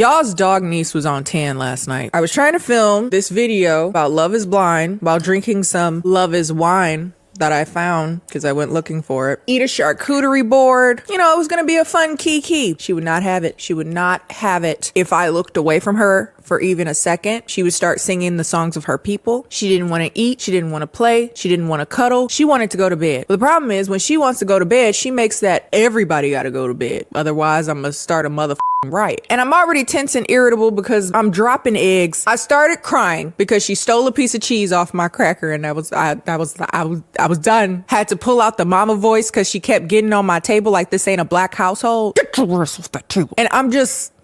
Y'all's dog niece was on 10 last night. I was trying to film this video about Love is Blind while drinking some Love is wine that I found because I went looking for it. Eat a charcuterie board. You know, it was going to be a fun kiki. She would not have it. She would not have it. If I looked away from her for even a second, she would start singing the songs of her people. She didn't want to eat. She didn't want to play. She didn't want to cuddle. She wanted to go to bed. But the problem is when she wants to go to bed, she makes that everybody got to go to bed. Otherwise, I'm going to start a motherfucking right. And I'm already tense and irritable because I'm dropping eggs. I started crying because she stole a piece of cheese off my cracker, and I was done. Had to pull out the mama voice because she kept getting on my table like this ain't a black household. Get your ass off the table. And I'm just...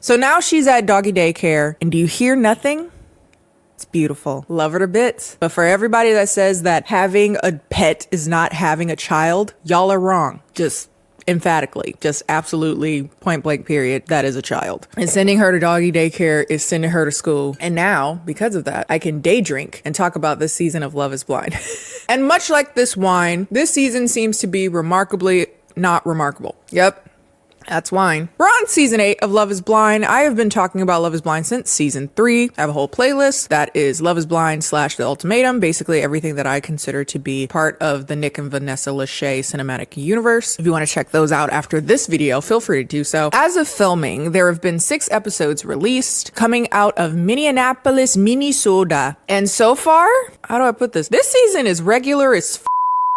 So now she's at doggy daycare, and do you hear nothing? It's beautiful. Love her to bits. But for everybody that says that having a pet is not having a child, y'all are wrong. Just emphatically, just absolutely point blank period, that is a child. And sending her to doggy daycare is sending her to school. And now, because of that, I can day drink and talk about this season of Love is Blind. And much like this wine, this season seems to be remarkably not remarkable. Yep. That's wine. We're on season 8 of Love is Blind. I have been talking about Love is Blind since season 3. I have a whole playlist that is Love is Blind / The Ultimatum. Basically everything that I consider to be part of the Nick and Vanessa Lachey cinematic universe. If you want to check those out after this video, feel free to do so. As of filming, there have been 6 episodes released coming out of Minneapolis, Minnesota. And so far, how do I put this? This season is regular as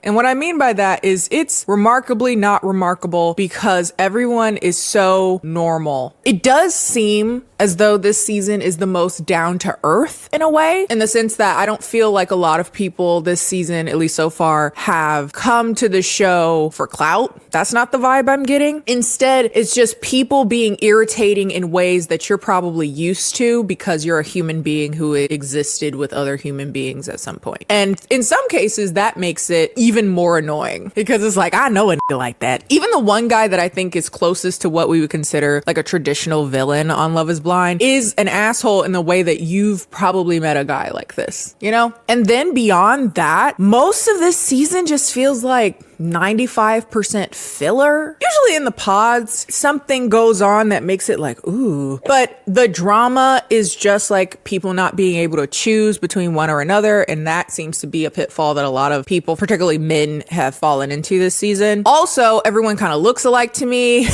and what I mean by that is it's remarkably not remarkable because everyone is so normal. It does seem as though this season is the most down to earth in a way, in the sense that I don't feel like a lot of people this season, at least so far, have come to the show for clout. That's not the vibe I'm getting. Instead, it's just people being irritating in ways that you're probably used to because you're a human being who existed with other human beings at some point. And in some cases, that makes it even more annoying because it's like, I know a nigga like that. Even the one guy that I think is closest to what we would consider like a traditional villain on Love is Blind is an asshole in the way that you've probably met a guy like this, you know? And then beyond that, most of this season just feels like 95% filler. Usually in the pods, something goes on that makes it like, ooh. But the drama is just like people not being able to choose between one or another. And that seems to be a pitfall that a lot of people, particularly men, have fallen into this season. Also, everyone kind of looks alike to me,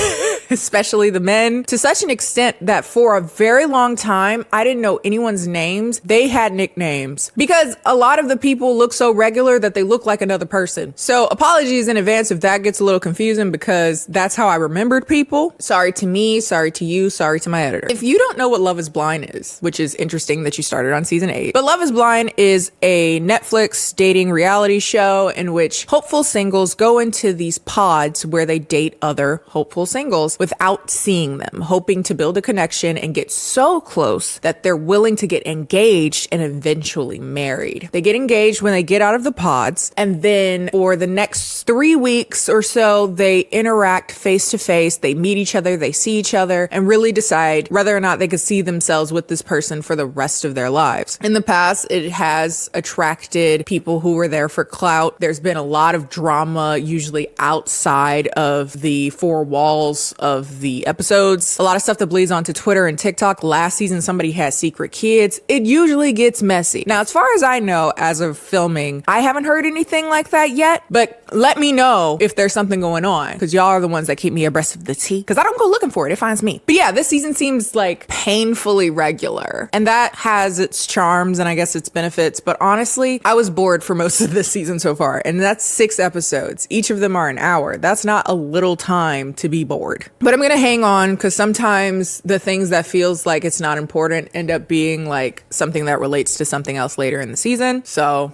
especially the men, to such an extent that for a very long time, I didn't know anyone's names. They had nicknames because a lot of the people look so regular that they look like another person. So apologies in advance if that gets a little confusing because that's how I remembered people. Sorry to me, sorry to you, sorry to my editor. If you don't know what Love is Blind is, which is interesting that you started on season 8, but Love is Blind is a Netflix dating reality show in which hopeful singles go into these pods where they date other hopeful singles without seeing them, hoping to build a connection and get so close that they're willing to get engaged and eventually married. They get engaged when they get out of the pods, and then for the next 3 weeks or so, they interact face to face, they meet each other, they see each other, and really decide whether or not they could see themselves with this person for the rest of their lives. In the past, it has attracted people who were there for clout. There's been a lot of drama, usually outside of the 4 walls of the episodes. A lot of stuff that bleeds onto Twitter and TikTok. Last season, somebody had secret kids. It usually gets messy. Now, as far as I know, as of filming, I haven't heard anything like that yet, but let me know if there's something going on because y'all are the ones that keep me abreast of the tea because I don't go looking for it. It finds me. But yeah, this season seems like painfully regular, and that has its charms and I guess its benefits. But honestly, I was bored for most of this season so far, and that's 6 episodes. Each of them are an hour. That's not a little time to be bored. But I'm gonna hang on because sometimes the things that feels like it's not important end up being like something that relates to something else later in the season. So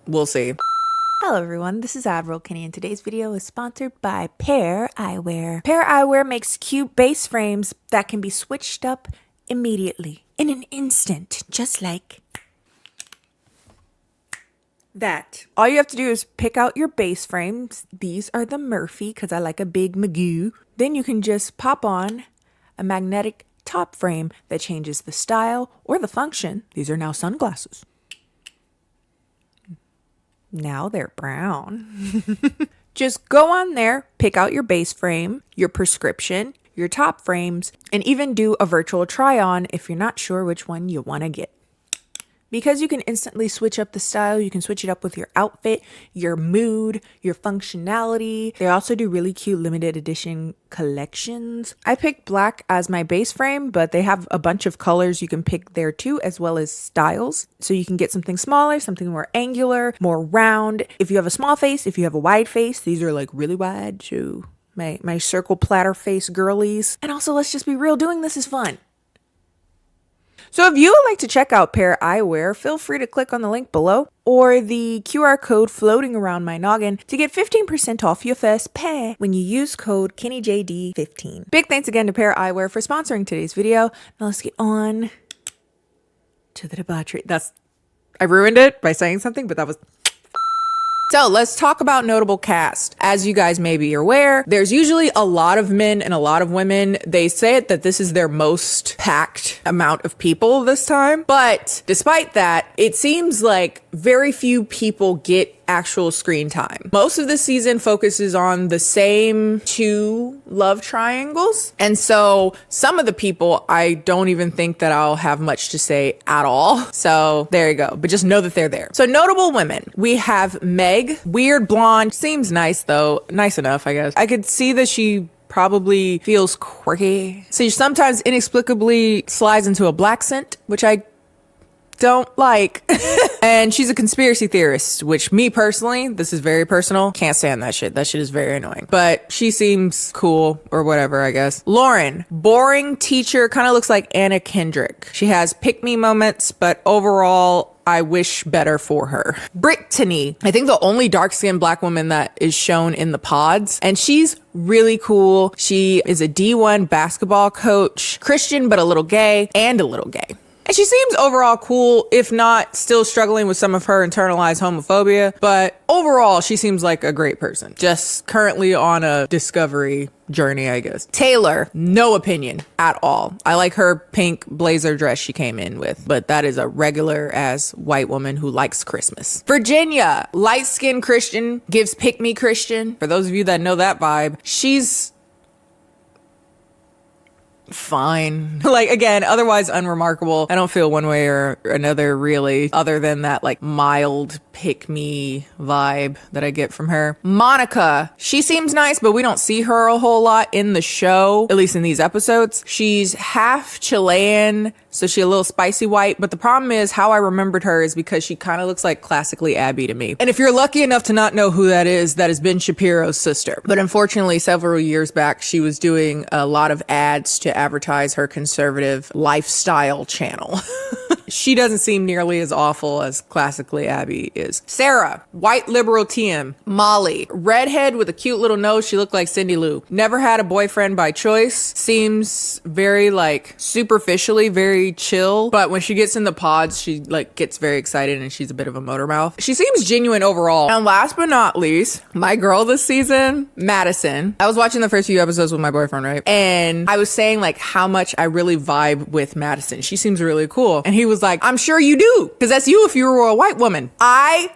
we'll see. Hello everyone, this is Admiral Kennie, and today's video is sponsored by Pair Eyewear. Pair Eyewear makes cute base frames that can be switched up immediately, in an instant, just like that. All you have to do is pick out your base frames. These are the Murphy, because I like a big Magoo. Then you can just pop on a magnetic top frame that changes the style or the function. These are now sunglasses. Now they're brown. Just go on there, pick out your base frame, your prescription, your top frames, and even do a virtual try on if you're not sure which one you want to get. Because you can instantly switch up the style, you can switch it up with your outfit, your mood, your functionality. They also do really cute limited edition collections. I picked black as my base frame, but they have a bunch of colors you can pick there too, as well as styles. So you can get something smaller, something more angular, more round. If you have a small face, if you have a wide face, these are like really wide, so my circle platter face girlies. And also, let's just be real, doing this is fun. So if you would like to check out Pair Eyewear, feel free to click on the link below or the QR code floating around my noggin to get 15% off your first pair when you use code KennieJD15. Big thanks again to Pair Eyewear for sponsoring today's video. Now let's get on to the debauchery. I ruined it by saying something, but that was... So let's talk about notable cast. As you guys may be aware, there's usually a lot of men and a lot of women. They say it that this is their most packed amount of people this time. But despite that, it seems like very few people get actual screen time. Most of the season focuses on the same two love triangles. And so some of the people, I don't even think that I'll have much to say at all. So there you go. But just know that they're there. So notable women. We have Meg, weird blonde, seems nice though. Nice enough, I guess. I could see that she probably feels quirky. So she sometimes inexplicably slides into a black scent, which I don't like. And she's a conspiracy theorist, which me personally, this is very personal, can't stand that shit. That shit is very annoying. But she seems cool or whatever, I guess. Lauren, boring teacher, kind of looks like Anna Kendrick. She has pick-me moments, but overall, I wish better for her. Brittany, I think the only dark-skinned black woman that is shown in the pods, and she's really cool. She is a D1 basketball coach, Christian, but a little gay, and a little gay. And she seems overall cool, if not still struggling with some of her internalized homophobia. But overall, she seems like a great person. Just currently on a discovery journey, I guess. Taylor, no opinion at all. I like her pink blazer dress she came in with, but that is a regular ass white woman who likes Christmas. Virginia, light-skinned Christian, gives pick me Christian. For those of you that know that vibe, she's fine. Like, again, otherwise unremarkable. I don't feel one way or another really, other than that like mild pick me vibe that I get from her. Monica, she seems nice, but we don't see her a whole lot in the show, at least in these episodes. She's half Chilean, so she's a little spicy white, but the problem is how I remembered her is because she kind of looks like classically Abby to me. And if you're lucky enough to not know who that is Ben Shapiro's sister. But unfortunately, several years back, she was doing a lot of ads to advertise her conservative lifestyle channel. She doesn't seem nearly as awful as classically Abby is. Sarah, white liberal TM. Molly, redhead with a cute little nose. She looked like Cindy Lou. Never had a boyfriend by choice. Seems very like superficially very chill. But when she gets in the pods, she like gets very excited and she's a bit of a motor mouth. She seems genuine overall. And last but not least, my girl this season, Madison. I was watching the first few episodes with my boyfriend, right? And I was saying like how much I really vibe with Madison. She seems really cool. And he was like, I'm sure you do, because that's you if you were a white woman. I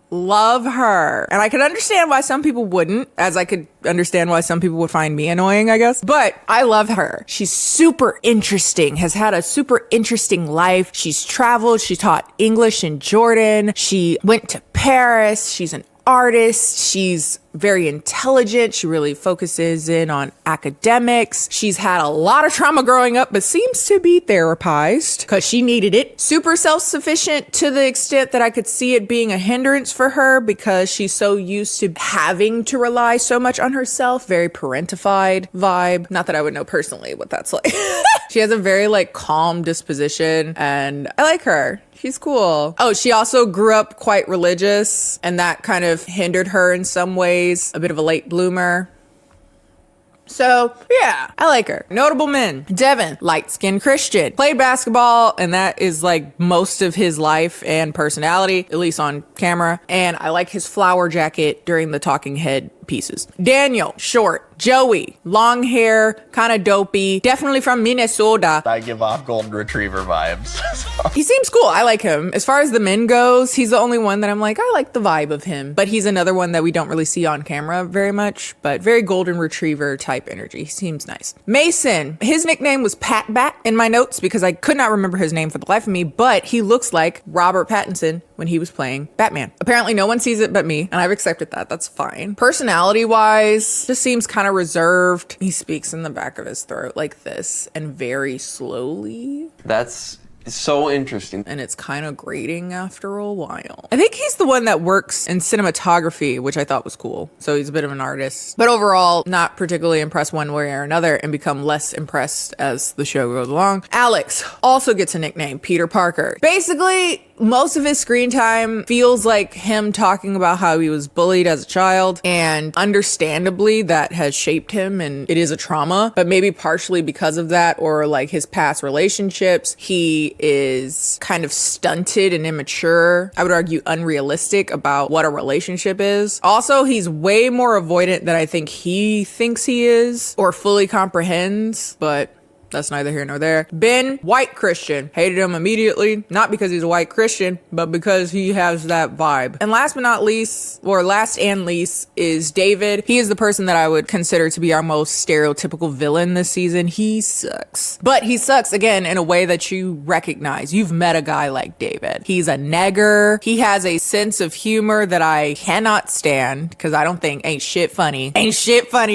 love her. And I could understand why some people wouldn't, as I could understand why some people would find me annoying, I guess. But I love her. She's super interesting, has had a super interesting life. She's traveled. She taught English in Jordan. She went to Paris. She's an artist. She's very intelligent. She really focuses in on academics. She's had a lot of trauma growing up, but seems to be therapized because she needed it. Super self-sufficient to the extent that I could see it being a hindrance for her because she's so used to having to rely so much on herself. Very parentified vibe. Not that I would know personally what that's like. She has a very like calm disposition and I like her. She's cool. Oh, she also grew up quite religious and that kind of hindered her in some ways. A bit of a late bloomer. So, yeah, I like her. Notable men. Devin, light-skinned Christian. Played basketball, and that is like most of his life and personality, at least on camera. And I like his flower jacket during the talking head pieces. Daniel, short. Joey, long hair, kind of dopey, definitely from Minnesota. I give off golden retriever vibes. He seems cool. I like him. As far as the men goes, he's the only one that I'm like, I like the vibe of him. But he's another one that we don't really see on camera very much, but very golden retriever type energy. He seems nice. Mason, his nickname was Pat Bat in my notes because I could not remember his name for the life of me, but he looks like Robert Pattinson when he was playing Batman. Apparently no one sees it but me, and I've accepted that. That's fine. Personality wise, just seems kind of reserved. He speaks in the back of his throat like this and very slowly. That's so interesting. And it's kind of grating after a while. I think he's the one that works in cinematography, which I thought was cool. So he's a bit of an artist. But overall, not particularly impressed one way or another, and become less impressed as the show goes along. Alex also gets a nickname, Peter Parker. Basically, most of his screen time feels like him talking about how he was bullied as a child, and understandably that has shaped him and it is a trauma, but maybe partially because of that or like his past relationships, he is kind of stunted and immature. I would argue unrealistic about what a relationship is. Also, he's way more avoidant than I think he thinks he is or fully comprehends, but that's neither here nor there. Ben, white Christian. Hated him immediately. Not because he's a white Christian, but because he has that vibe. And last but not least, or last and least, is David. He is the person that I would consider to be our most stereotypical villain this season. He sucks. But he sucks, again, in a way that you recognize. You've met a guy like David. He's a negger. He has a sense of humor that I cannot stand because I don't think ain't shit funny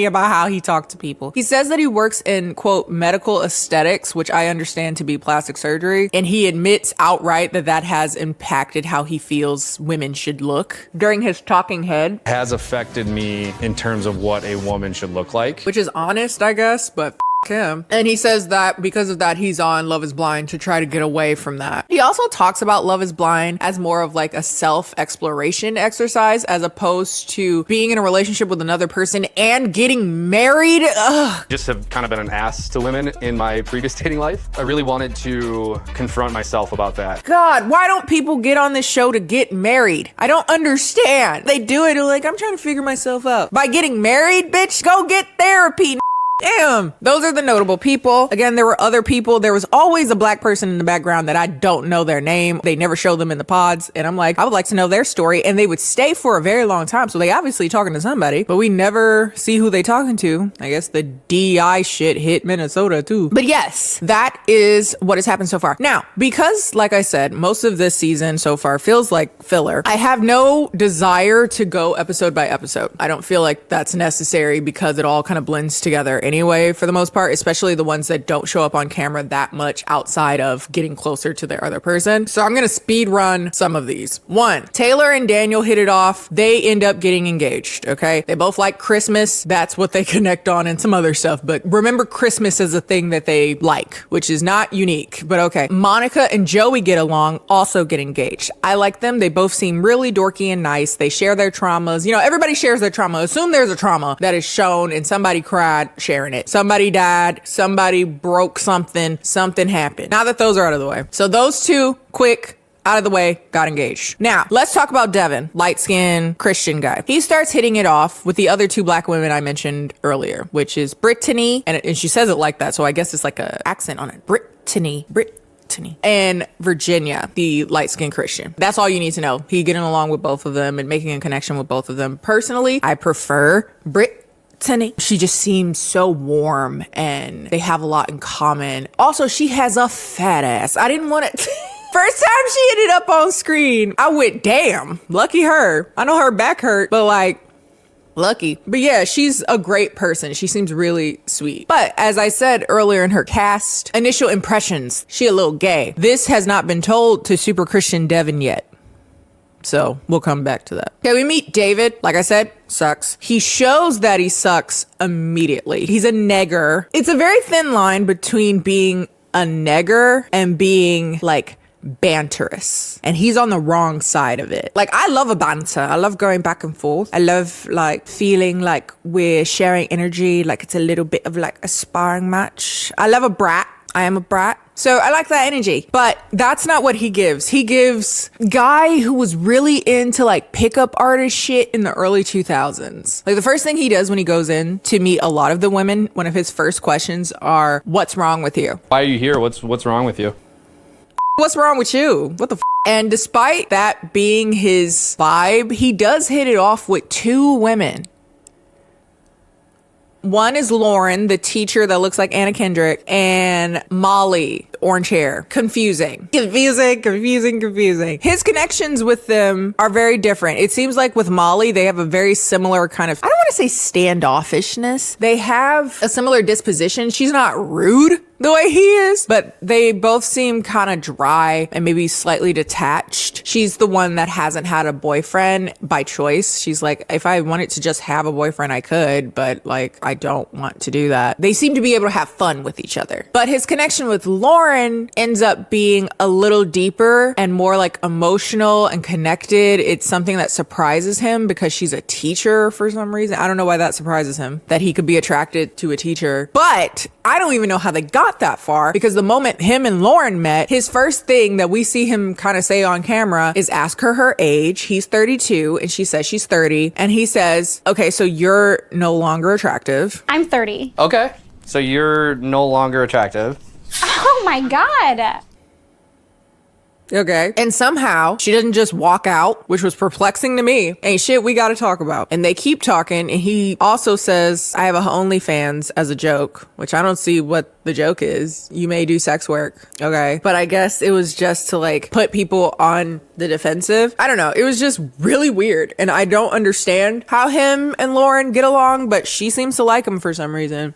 about how he talked to people. He says that he works in, quote, medical aesthetics, which I understand to be plastic surgery, and he admits outright that that has impacted how he feels women should look. During his talking head, has affected me in terms of what a woman should look like. which is honest, I guess, but him. And he says that because of that, he's on Love is Blind to try to get away from that. He also talks about Love is Blind as more of like a self-exploration exercise as opposed to being in a relationship with another person and getting married. Ugh. Just have kind of been an ass to women in my previous dating life. I really wanted to confront myself about that. God, why don't people get on this show to get married? I don't understand. They do it like, I'm trying to figure myself out. By getting married, bitch, go get therapy. Damn. Those are the notable people. Again, there were other people. There was always a black person in the background that I don't know their name. They never show them in the pods. And I'm like, I would like to know their story. And they would stay for a very long time. So they obviously talking to somebody, but we never see who they talking to. I guess the DI shit hit Minnesota too. But yes, that is what has happened so far. Now, because like I said, most of this season so far feels like filler, I have no desire to go episode by episode. I don't feel like that's necessary because it all kind of blends together anyway, for the most part, especially the ones that don't show up on camera that much outside of getting closer to their other person. So I'm gonna speed run some of these. 1, Taylor and Daniel hit it off. They end up getting engaged, okay? They both like Christmas. That's what they connect on and some other stuff. But remember, Christmas is a thing that they like, which is not unique, but okay. Monica and Joey get along, also get engaged. I like them. They both seem really dorky and nice. They share their traumas. You know, everybody shares their trauma. Assume there's a trauma that is shown and somebody cried sharing it. Somebody died, somebody broke something happened. Now that those are out of the way. So those two, quick, out of the way, got engaged. Now, let's talk about Devin, light-skinned Christian guy. He starts hitting it off with the other two black women I mentioned earlier, which is Brittany, and she says it like that, so I guess it's like an accent on it. Brittany. And Virginia, the light-skinned Christian. That's all you need to know. He getting along with both of them and making a connection with both of them. Personally, I prefer Brittany. She just seems so warm and they have a lot in common. Also, she has a fat ass. I didn't want to... First time she ended up on screen, I went, damn, lucky her. I know her back hurt, but like, lucky. But yeah, she's a great person. She seems really sweet. But as I said earlier in her cast, initial impressions, she a little gay. This has not been told to Super Christian Devin yet. So we'll come back to that. Okay, we meet David. Like I said, sucks. He shows that he sucks immediately. He's a negger. It's a very thin line between being a negger and being like banterous, and he's on the wrong side of it. Like, I love a banter. I love going back and forth. I love like feeling like we're sharing energy, like it's a little bit of like a sparring match. I love a brat. I am a brat. So I like that energy, but that's not what he gives. He gives guy who was really into like pickup artist shit in the early 2000s. Like the first thing he does when he goes in to meet a lot of the women, one of his first questions are, what's wrong with you? Why are you here? What's wrong with you? What's wrong with you? What the f? And despite that being his vibe, he does hit it off with two women. One is Lauren, the teacher that looks like Anna Kendrick, and Molly, orange hair. Confusing. His connections with them are very different. It seems like with Molly, they have a very similar kind of, I don't want to say standoffishness. They have a similar disposition. She's not rude the way he is, but they both seem kind of dry and maybe slightly detached. She's the one that hasn't had a boyfriend by choice. She's like, if I wanted to just have a boyfriend, I could, but like, I don't want to do that. They seem to be able to have fun with each other. But his connection with Lauren ends up being a little deeper and more like emotional and connected. It's something that surprises him because she's a teacher for some reason. I don't know why that surprises him, that he could be attracted to a teacher. But I don't even know how they got that far, because the moment him and Lauren met, his first thing that we see him kind of say on camera is ask her age. He's 32 and she says she's 30. And he says, okay, so you're no longer attractive. I'm 30. Okay. So you're no longer attractive. Oh my God. Okay. And somehow she doesn't just walk out, which was perplexing to me. Ain't shit we got to talk about. And they keep talking. And he also says, I have a OnlyFans as a joke, which I don't see what the joke is. You may do sex work. Okay. But I guess it was just to like put people on the defensive. I don't know. It was just really weird. And I don't understand how him and Lauren get along, but she seems to like him for some reason.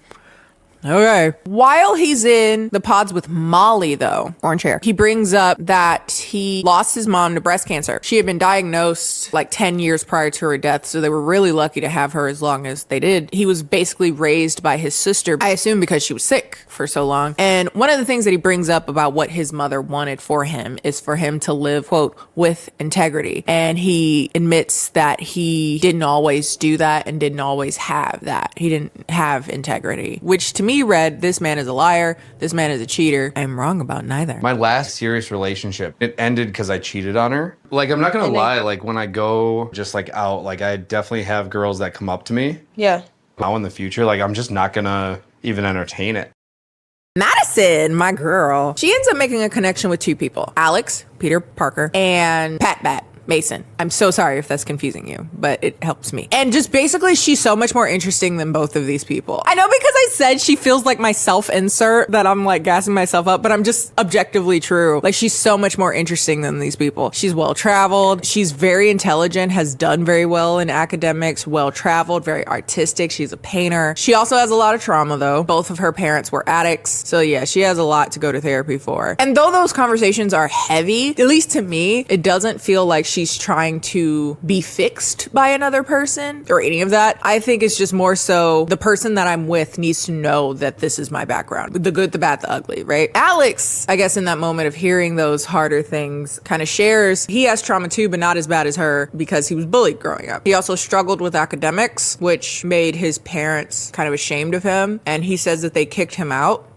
Okay. While he's in the pods with Molly, though, orange hair, he brings up that he lost his mom to breast cancer. She had been diagnosed like 10 years prior to her death, so they were really lucky to have her as long as they did. He was basically raised by his sister, I assume because she was sick for so long. And one of the things that he brings up about what his mother wanted for him is for him to live, quote, with integrity. And he admits that he didn't always do that and didn't always have that. He didn't have integrity, which to me read, this man is a liar, this man is a cheater. I'm wrong about neither. My last serious relationship, it ended because I cheated on her. Like, I'm not gonna lie, like when I go just like out, like I definitely have girls that come up to me. Yeah. Now in the future, like I'm just not gonna even entertain it. Madison, my girl, she ends up making a connection with two people, Alex, Peter Parker, and Pat Bat Mason. I'm so sorry if that's confusing you, but it helps me. And just basically, she's so much more interesting than both of these people. I know because I said she feels like my self-insert that I'm like gassing myself up, but I'm just objectively true. Like she's so much more interesting than these people. She's well-traveled. She's very intelligent, has done very well in academics, well-traveled, very artistic. She's a painter. She also has a lot of trauma though. Both of her parents were addicts. So yeah, she has a lot to go to therapy for. And though those conversations are heavy, at least to me, it doesn't feel like she's trying to be fixed by another person or any of that. I think it's just more so the person that I'm with needs to know that this is my background. The good, the bad, the ugly, right? Alex, I guess in that moment of hearing those harder things, kind of shares, he has trauma too, but not as bad as her because he was bullied growing up. He also struggled with academics, which made his parents kind of ashamed of him. And he says that they kicked him out.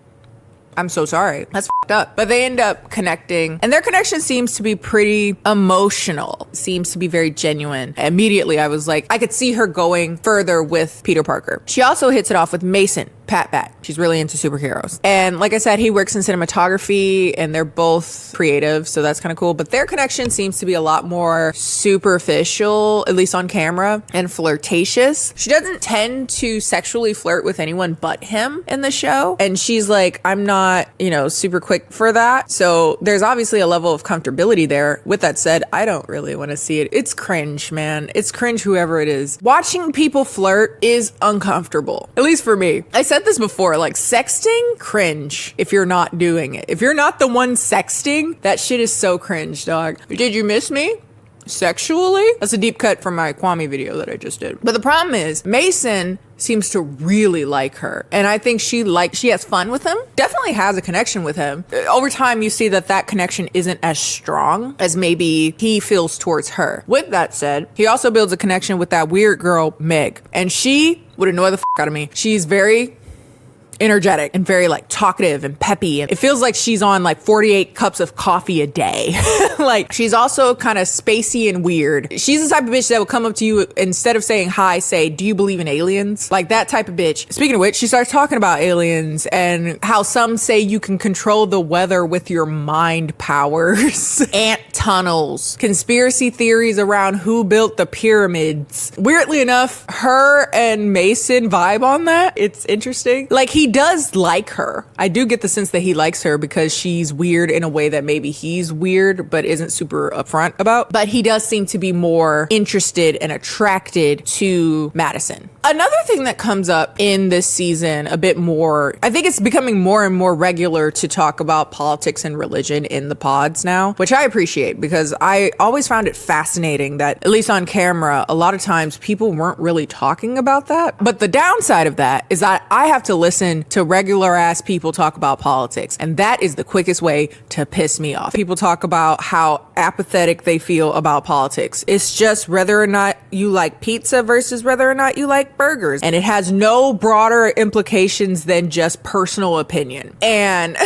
I'm so sorry. That's fucked up. But they end up connecting, and their connection seems to be pretty emotional, seems to be very genuine. Immediately, I was like, I could see her going further with Peter Parker. She also hits it off with Mason, Pat Bat. She's really into superheroes. And like I said, he works in cinematography, and they're both creative, so that's kind of cool. But their connection seems to be a lot more superficial, at least on camera, and flirtatious. She doesn't tend to sexually flirt with anyone but him in the show. And she's like, I'm not, super quick for that. So there's obviously a level of comfortability there. With that said, I don't really want to see it. It's cringe, man. It's cringe, whoever it is. Watching people flirt is uncomfortable, at least for me. I said this before, like sexting, cringe if you're not doing it. If you're not the one sexting, that shit is so cringe, dog. Did you miss me? Sexually? That's a deep cut from my Kwame video that I just did. But the problem is Mason seems to really like her. And I think she has fun with him. Definitely has a connection with him. Over time, you see that connection isn't as strong as maybe he feels towards her. With that said, he also builds a connection with that weird girl, Meg. And she would annoy the fuck out of me. She's very energetic and very like talkative and peppy. And it feels like she's on like 48 cups of coffee a day. Like she's also kind of spacey and weird. She's the type of bitch that will come up to you instead of saying hi, say, do you believe in aliens? Like that type of bitch. Speaking of which, she starts talking about aliens and how some say you can control the weather with your mind powers. Ant tunnels, conspiracy theories around who built the pyramids. Weirdly enough, her and Mason vibe on that. It's interesting. Like he does like her. I do get the sense that he likes her because she's weird in a way that maybe he's weird but isn't super upfront about. But he does seem to be more interested and attracted to Madison. Another thing that comes up in this season a bit more, I think it's becoming more and more regular to talk about politics and religion in the pods now, which I appreciate because I always found it fascinating that, at least on camera, a lot of times people weren't really talking about that. But the downside of that is that I have to listen to regular ass people talk about politics. And that is the quickest way to piss me off. People talk about how apathetic they feel about politics. It's just whether or not you like pizza versus whether or not you like burgers. And it has no broader implications than just personal opinion. And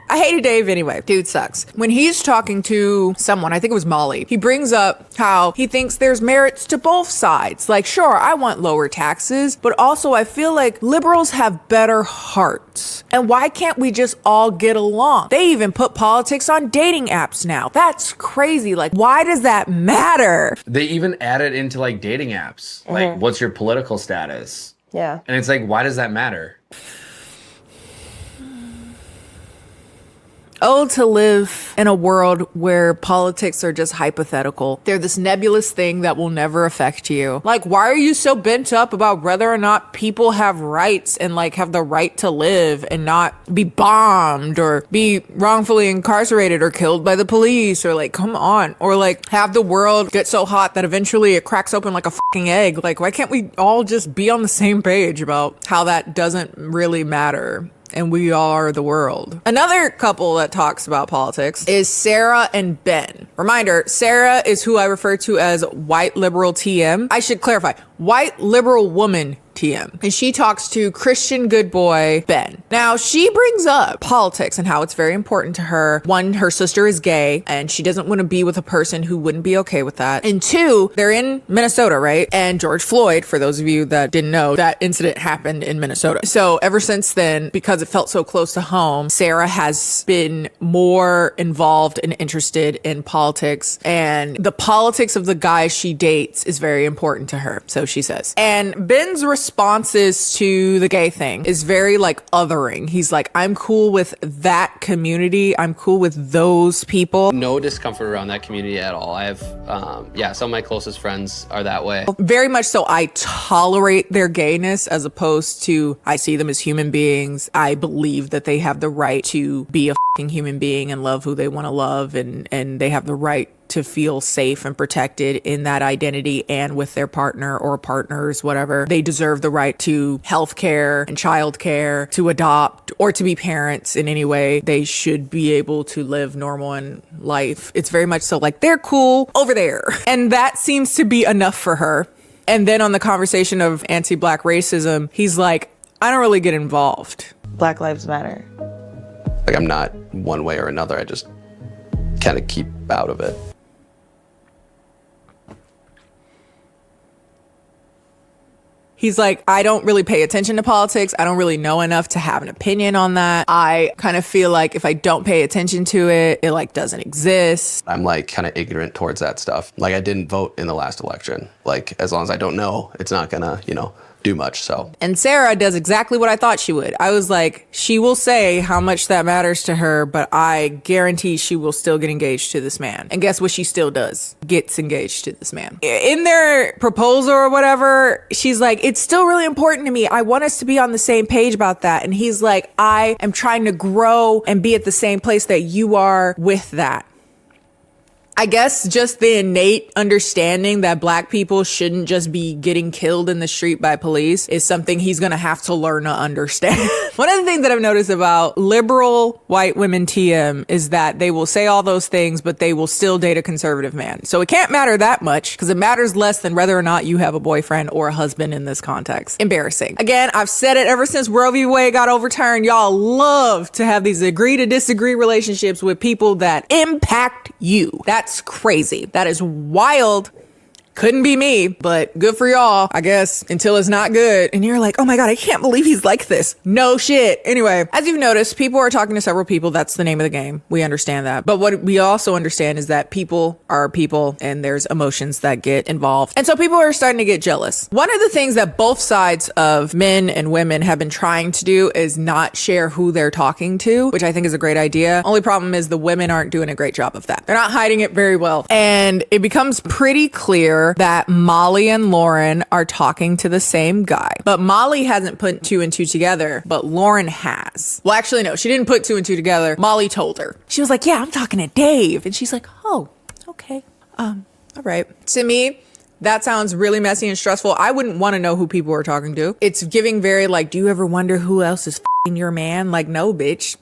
I hated Dave anyway. Dude sucks. When he's talking to someone, I think it was Molly, he brings up how he thinks there's merits to both sides. Like, sure, I want lower taxes, but also I feel like liberals have better hearts. And why can't we just all get along? They even put politics on dating apps now. That's crazy. Like, why does that matter? They even add it into like dating apps. Like, what's your political status? Yeah. And it's like, why does that matter? Oh, to live in a world where politics are just hypothetical. They're this nebulous thing that will never affect you. Like, why are you so bent up about whether or not people have rights and like have the right to live and not be bombed or be wrongfully incarcerated or killed by the police or like, come on, or like have the world get so hot that eventually it cracks open like a fucking egg? Like, why can't we all just be on the same page about how that doesn't really matter? And we are the world. Another couple that talks about politics is Sarah and Ben. Reminder, Sarah is who I refer to as white liberal TM. I should clarify, white liberal woman TM. And she talks to Christian good boy Ben. Now, she brings up politics and how it's very important to her. One, her sister is gay and she doesn't want to be with a person who wouldn't be okay with that. And two, they're in Minnesota, right? And George Floyd, for those of you that didn't know, that incident happened in Minnesota. So ever since then, because it felt so close to home, Sarah has been more involved and interested in politics, and the politics of the guy she dates is very important to her, so she says. And Ben's responses to the gay thing is very like othering. He's like, I'm cool with that community. I'm cool with those people. No discomfort around that community at all. I have, some of my closest friends are that way. Very much so. I tolerate their gayness as opposed to I see them as human beings. I believe that they have the right to be a fucking human being and love who they want to love, and they have the right to feel safe and protected in that identity and with their partner or partners, whatever. They deserve the right to healthcare and childcare, to adopt or to be parents in any way. They should be able to live normal in life. It's very much so like they're cool over there. And that seems to be enough for her. And then on the conversation of anti-Black racism, he's like, I don't really get involved. Black Lives Matter. Like, I'm not one way or another. I just kind of keep out of it. He's like, I don't really pay attention to politics. I don't really know enough to have an opinion on that. I kind of feel like if I don't pay attention to it, it like doesn't exist. I'm like kind of ignorant towards that stuff. Like, I didn't vote in the last election. Like, as long as I don't know, it's not gonna, do much, so. And Sarah does exactly what I thought she would. I was like, she will say how much that matters to her, but I guarantee she will still get engaged to this man. And guess what she still does? Gets engaged to this man. In their proposal or whatever, she's like, it's still really important to me. I want us to be on the same page about that. And he's like, I am trying to grow and be at the same place that you are with that. I guess just the innate understanding that black people shouldn't just be getting killed in the street by police is something he's gonna have to learn to understand. One of the things that I've noticed about liberal white women TM is that they will say all those things, but they will still date a conservative man. So it can't matter that much because it matters less than whether or not you have a boyfriend or a husband in this context. Embarrassing. Again, I've said it ever since Roe v. Wade got overturned. Y'all love to have these agree to disagree relationships with people that impact you. That's crazy. That is wild. Couldn't be me, but good for y'all, I guess, until it's not good. And you're like, oh my God, I can't believe he's like this. No shit. Anyway, as you've noticed, people are talking to several people. That's the name of the game. We understand that. But what we also understand is that people are people and there's emotions that get involved. And so people are starting to get jealous. One of the things that both sides of men and women have been trying to do is not share who they're talking to, which I think is a great idea. Only problem is the women aren't doing a great job of that. They're not hiding it very well. And it becomes pretty clear that Molly and Lauren are talking to the same guy. But Molly hasn't put 2 and 2 together, but Lauren has. Well, actually, no, she didn't put 2 and 2 together. Molly told her. She was like, yeah, I'm talking to Dave. And she's like, oh, okay. All right. To me, that sounds really messy and stressful. I wouldn't want to know who people are talking to. It's giving very like, do you ever wonder who else is f***ing your man? Like, no, bitch.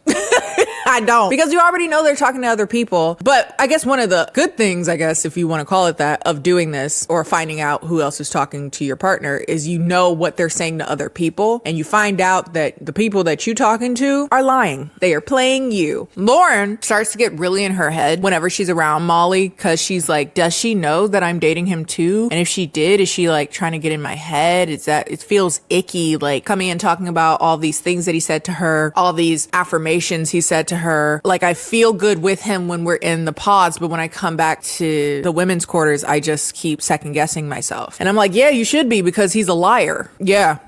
I don't. Because you already know they're talking to other people. But I guess one of the good things, I guess, if you want to call it that, of doing this or finding out who else is talking to your partner is you know what they're saying to other people. And you find out that the people that you talking to are lying. They are playing you. Lauren starts to get really in her head whenever she's around Molly because she's like, does she know that I'm dating him too? And if she did, is she like trying to get in my head? Is that it feels icky, like coming and talking about all these things that he said to her, all these affirmations he said to her. Like I feel good with him when we're in the pods, but when I come back to the women's quarters, I just keep second guessing myself. And I'm like, yeah, you should be because he's a liar. Yeah.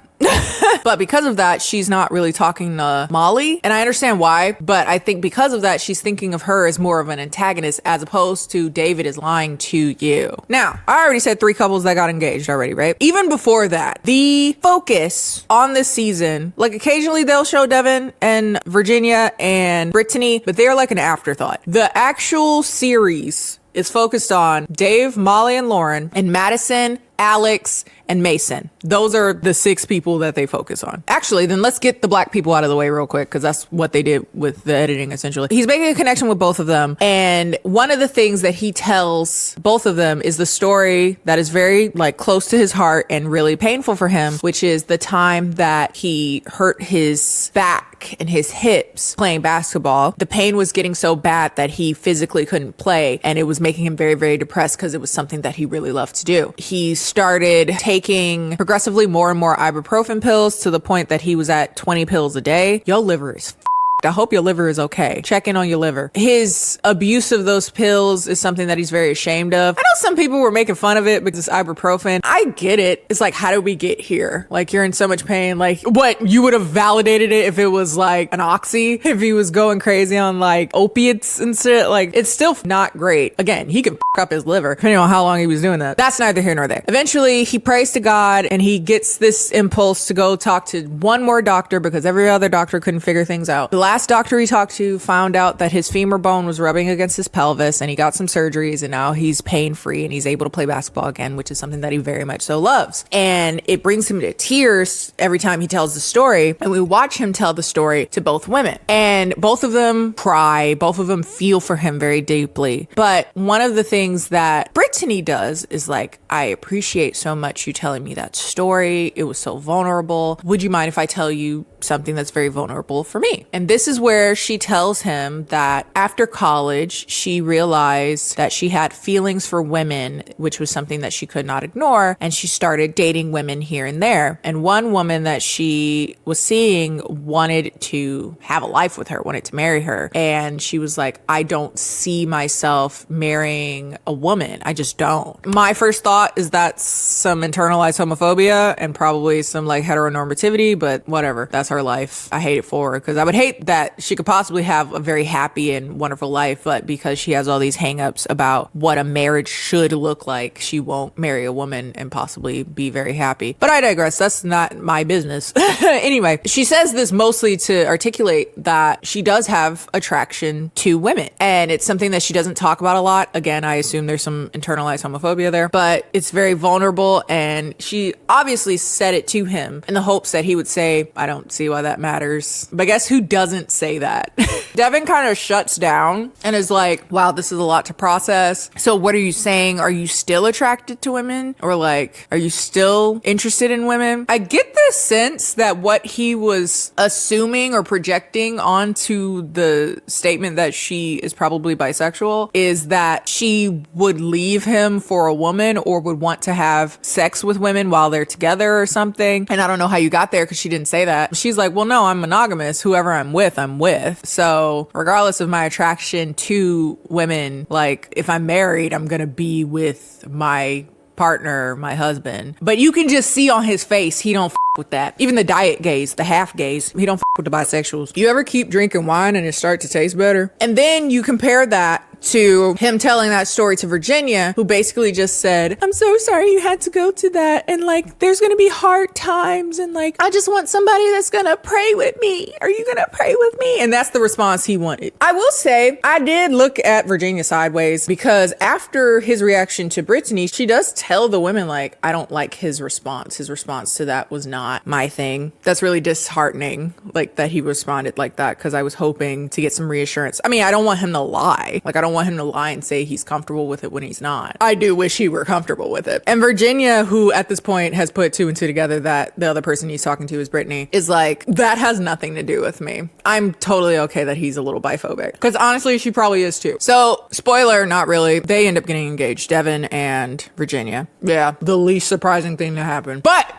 But because of that, she's not really talking to Molly. And I understand why, but I think because of that, she's thinking of her as more of an antagonist as opposed to David is lying to you. Now, I already said 3 couples that got engaged already, right? Even before that, the focus on this season, like occasionally they'll show Devin and Virginia and Brittany, but they're like an afterthought. The actual series is focused on Dave, Molly, and Lauren, and Madison, Alex, and Mason. Those are the 6 people that they focus on. Actually, then let's get the black people out of the way real quick because that's what they did with the editing, essentially. He's making a connection with both of them. And one of the things that he tells both of them is the story that is very like close to his heart and really painful for him, which is the time that he hurt his back and his hips playing basketball. The pain was getting so bad that he physically couldn't play, and it was making him very, very depressed because it was something that he really loved to do. He started taking progressively more and more ibuprofen pills to the point that he was at 20 pills a day. Your liver is I hope your liver is okay. Check in on your liver. His abuse of those pills is something that he's very ashamed of. I know some people were making fun of it because it's ibuprofen. I get it. It's like, how did we get here? Like, you're in so much pain. Like, what? You would have validated it if it was like an oxy, if he was going crazy on like opiates and shit. Like, it's still not great. Again, he can f up his liver depending on how long he was doing that. That's neither here nor there. Eventually, he prays to God and he gets this impulse to go talk to one more doctor because every other doctor couldn't figure things out. The last doctor he talked to found out that his femur bone was rubbing against his pelvis, and he got some surgeries, and now he's pain-free and he's able to play basketball again, which is something that he very much so loves. And it brings him to tears every time he tells the story, and we watch him tell the story to both women, and both of them cry, both of them feel for him very deeply. But one of the things that Brittany does is like, I appreciate so much you telling me that story. It was so vulnerable. Would you mind if I tell you something that's very vulnerable for me? And this is where she tells him that after college, she realized that she had feelings for women, which was something that she could not ignore. And she started dating women here and there. And one woman that she was seeing wanted to have a life with her, wanted to marry her. And she was like, I don't see myself marrying a woman. I just don't. My first thought is that's some internalized homophobia and probably some like heteronormativity, but whatever. That's her life. I hate it for her because I would hate that she could possibly have a very happy and wonderful life, but because she has all these hangups about what a marriage should look like, she won't marry a woman and possibly be very happy. But I digress. That's not my business. Anyway, she says this mostly to articulate that she does have attraction to women, and it's something that she doesn't talk about a lot. Again, I assume there's some internalized homophobia there, but it's very vulnerable, and she obviously said it to him in the hopes that he would say, I don't see why that matters. But guess who doesn't say that? Devin kind of shuts down and is like, wow, this is a lot to process. So what are you saying? Are you still attracted to women? Or like, are you still interested in women? I get the sense that what he was assuming or projecting onto the statement that she is probably bisexual is that she would leave him for a woman or would want to have sex with women while they're together or something. And I don't know how you got there because she didn't say that. She's like, well, no, I'm monogamous. Whoever I'm with, I'm with. So regardless of my attraction to women, like if I'm married, I'm going to be with my partner, my husband. But you can just see on his face, he don't with that. Even the diet gays, the half gays, he don't with the bisexuals. You ever keep drinking wine and it start to taste better? And then you compare that to him telling that story to Virginia, who basically just said, I'm so sorry you had to go to that. And like, there's going to be hard times. And like, I just want somebody that's going to pray with me. Are you going to pray with me? And that's the response he wanted. I will say, I did look at Virginia sideways because after his reaction to Brittany, she does tell the women, like, I don't like his response. His response to that was not my thing. That's really disheartening, like that he responded like that, because I was hoping to get some reassurance. I mean, I don't want him to lie. Like, I don't want him to lie and say he's comfortable with it when he's not. I do wish he were comfortable with it. And Virginia, who at this point has put two and two together that the other person he's talking to is Brittany, is like, that has nothing to do with me. I'm totally okay that he's a little biphobic. Because honestly, she probably is too. So, spoiler, not really. They end up getting engaged, Devin and Virginia. Yeah, the least surprising thing to happen. But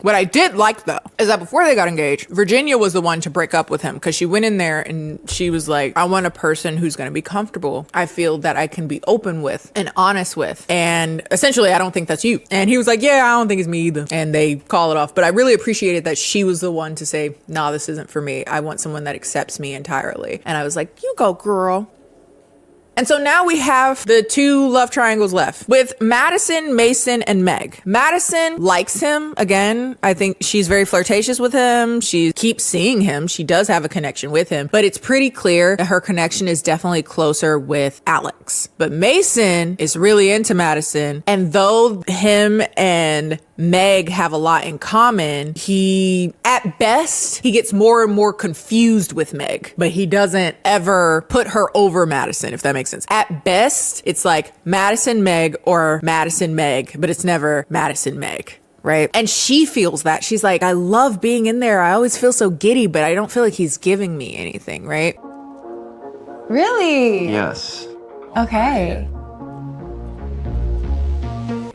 what I did like, though, is that before they got engaged, Virginia was the one to break up with him because she went in there and she was like, I want a person who's going to be comfortable. I feel that I can be open with and honest with. And essentially, I don't think that's you. And he was like, yeah, I don't think it's me either. And they call it off. But I really appreciated that she was the one to say, nah, this isn't for me. I want someone that accepts me entirely. And I was like, you go, girl. And so now we have the two love triangles left with Madison, Mason, and Meg. Madison likes him. Again, I think she's very flirtatious with him. She keeps seeing him. She does have a connection with him, but it's pretty clear that her connection is definitely closer with Alex. But Mason is really into Madison. And though him and Meg have a lot in common, at best, he gets more and more confused with Meg, but he doesn't ever put her over Madison, if that makes sense. At best, it's like Madison Meg or Madison Meg, but it's never Madison Meg. Right. And she feels that. She's like, I love being in there. I always feel so giddy, but I don't feel like he's giving me anything. Right. Really? Yes. Okay.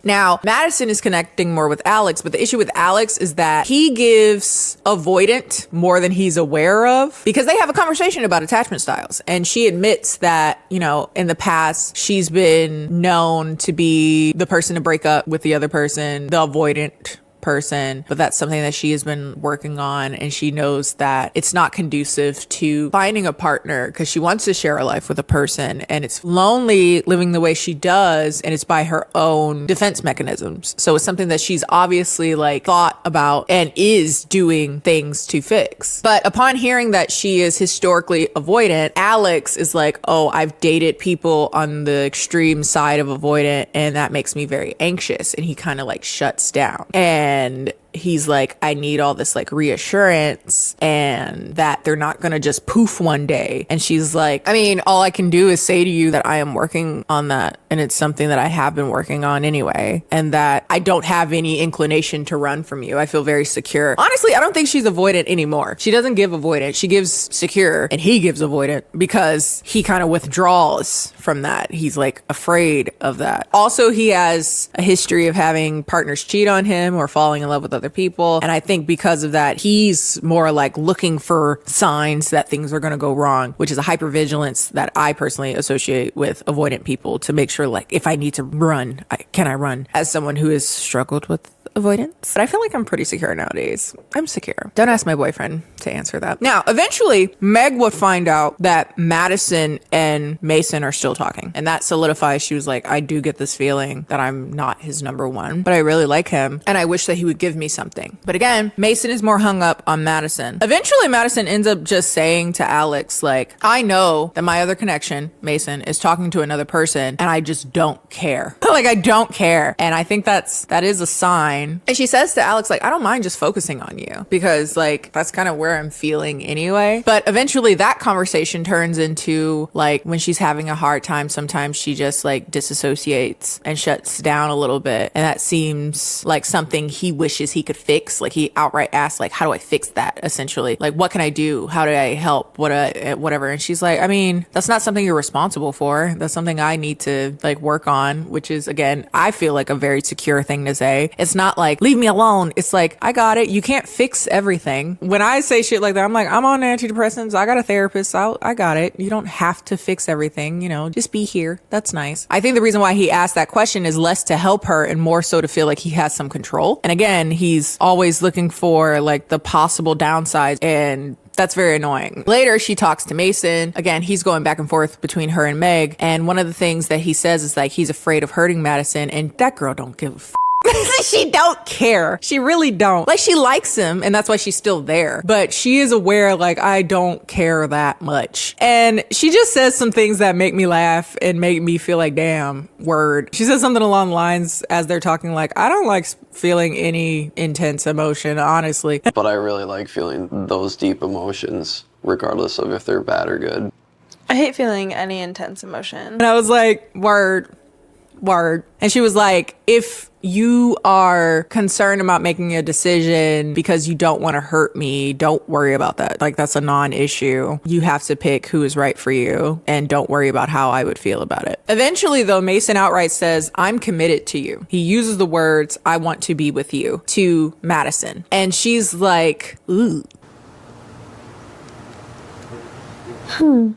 Now, Madison is connecting more with Alex, but the issue with Alex is that he gives avoidant more than he's aware of because they have a conversation about attachment styles. And she admits that, you know, in the past, she's been known to be the person to break up with the other person, the avoidant person, but that's something that she has been working on, and she knows that it's not conducive to finding a partner because she wants to share a life with a person, and it's lonely living the way she does, and it's by her own defense mechanisms. So it's something that she's obviously like thought about and is doing things to fix. But upon hearing that she is historically avoidant, Alex is like, oh, I've dated people on the extreme side of avoidant, and that makes me very anxious. And he kind of like shuts down. And he's like, I need all this like reassurance and that they're not gonna just poof one day. And she's like, I mean, all I can do is say to you that I am working on that, and it's something that I have been working on anyway, and that I don't have any inclination to run from you. I feel very secure. Honestly, I don't think she's avoidant anymore. She doesn't give avoidant. She gives secure, and he gives avoidant because he kind of withdraws from that. He's like afraid of that. Also, he has a history of having partners cheat on him or falling in love with other people. And I think because of that, he's more like looking for signs that things are going to go wrong, which is a hypervigilance that I personally associate with avoidant people to make sure, like, if I need to run, can I run? As someone who has struggled with avoidance. But I feel like I'm pretty secure nowadays. I'm secure. Don't ask my boyfriend to answer that. Now, eventually, Meg would find out that Madison and Mason are still talking. And that solidifies, she was like, I do get this feeling that I'm not his number one, but I really like him. And I wish that he would give me something. But again, Mason is more hung up on Madison. Eventually, Madison ends up just saying to Alex, like, I know that my other connection, Mason, is talking to another person and I just don't care. Like, I don't care. And I think that is a sign. And she says to Alex, like, I don't mind just focusing on you because like, that's kind of where I'm feeling anyway. But eventually that conversation turns into like when she's having a hard time, sometimes she just like disassociates and shuts down a little bit. And that seems like something he wishes he could fix. Like he outright asks, like, how do I fix that? Essentially, like, what can I do? How do I help? Whatever. And she's like, I mean, that's not something you're responsible for. That's something I need to like work on, which is, again, I feel like a very secure thing to say. It's not like, leave me alone. It's like, I got it. You can't fix everything. When I say shit like that, I'm like, I'm on antidepressants. I got a therapist. I got it. You don't have to fix everything, you know, just be here. That's nice. I think the reason why he asked that question is less to help her and more so to feel like he has some control. And again, he's always looking for like the possible downsides, and that's very annoying. Later, she talks to Mason. Again, he's going back and forth between her and Meg. And one of the things that he says is like, he's afraid of hurting Madison. And that girl don't give a f. She don't care. She really don't. Like, she likes him and that's why she's still there. But she is aware, like, I don't care that much. And she just says some things that make me laugh and make me feel like, damn, word. She says something along the lines as they're talking, like, I don't like feeling any intense emotion, honestly. But I really like feeling those deep emotions, regardless of if they're bad or good. I hate feeling any intense emotion. And I was like, word. And she was like, if you are concerned about making a decision because you don't want to hurt me, don't worry about that. Like, that's a non-issue. You have to pick who is right for you and don't worry about how I would feel about it. Eventually, though, Mason outright says, I'm committed to you. He uses the words, I want to be with you, to Madison. And she's like, ooh.